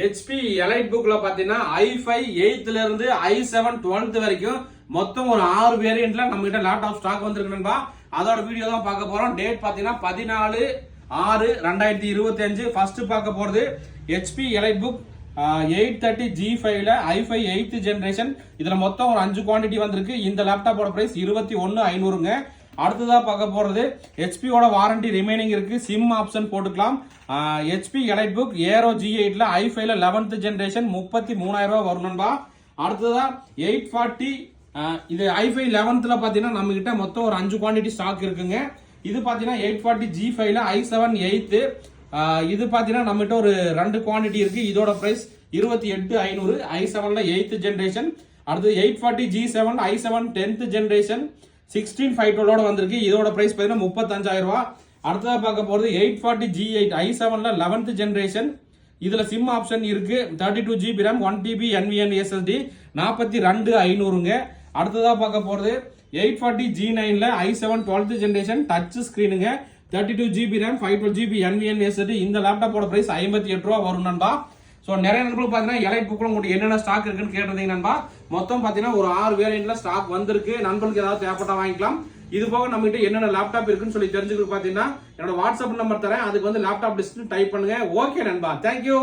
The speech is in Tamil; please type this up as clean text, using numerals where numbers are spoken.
HP எலைட் புக்ல பாத்தீங்கன்னா i5 8th ல இருந்து i7 12th வரைக்கும் மொத்தம் ஒரு 6 வேரியன்ட்ல நம்ம கிட்ட லேப்டாப் ஸ்டாக் வந்திருக்குன்பா. அதோட வீடியோ தான் பார்க்க போறோம். டேட் பாத்தீங்கன்னா 14/6/2025. ஃபர்ஸ்ட் பார்க்க போறது HP எலைட் புக் 830 G5 ல i5 8th ஜெனரேஷன். இதுல மொத்தம் ஒரு 5 குவாண்டிட்டி வந்திருக்கு. இந்த லேப்டாப்போட பிரைஸ் 21,500ங்க. அடுத்ததா பார்க்க போறது HP ஓட வாரண்டி ரிமைனிங் இருக்கு. சிம் ஆப்ஷன் போட்டுக்கலாம். HP EliteBook Aero G8 ல i5 ல 11th ஜெனரேஷன் 33,000 ரூபாய் வரணும்பா. அடுத்ததா 840 இது i5 11th ல பாத்தீங்கன்னா நம்ம கிட்ட மொத்தம் ஒரு 5 குவாண்டிட்டி ஸ்டாக் இருக்குங்க. இது பாத்தீங்கன்னா 840 G5 ல i7 8th. இது பாத்தீங்கன்னா நம்ம கிட்ட ஒரு 2 குவாண்டிட்டி இருக்கு. இதோட பிரைஸ் 28,500 i7 ல 8th ஜெனரேஷன். அடுத்து 840 G7 i7 10th ஜெனரேஷன் 16/512 ஓட வந்திருக்கு. இதோட பிரைஸ் பாத்தீங்கன்னா 35,000 ரூபாய். அடுத்ததா பார்க்க போறது 840 G8 i7 ல 11th ஜெனரேஷன். இதுல சிம் ஆப்ஷன் இருக்கு. 32 GB RAM 1 TB NVMe SSD 42,500ங்க. அடுத்ததா பார்க்க போறது 840 G9 ல i7 12th ஜெனரேஷன் டச் ஸ்கிரீனுங்க. 32 GB RAM 512 GB NVMe SSD. இந்த லேப்டாப்போட பிரைஸ் 58 ரூபாய் வரும் நண்பா. சோ நிறைய நண்பர்கள் பாத்தீங்கன்னா எலைட் புக்ல உங்களுக்கு என்னென்ன ஸ்டாக் இருக்குன்னு கேட்டிருந்தீங்க நண்பா. மொத்தம் பாத்தீங்கன்னா ஒரு 6 வேரியன்ட்ல ஸ்டாக் வந்திருக்கு. நண்பர்களுக்கு ஏதாவது தேவைப்பட்டா வாங்கிக்கலாம். இது போக நம்ம கிட்ட என்னென்ன லேப்டாப் இருக்குன்னு சொல்லி தெரிஞ்சுக்க பாத்தீங்கன்னா என்னோட வாட்ஸ்அப் நம்பர் தரேன். அதுக்கு வந்து லேப்டாப் லிஸ்ட் டைப் பண்ணுங்க. ஓகே நண்பா, தேங்க்யூ.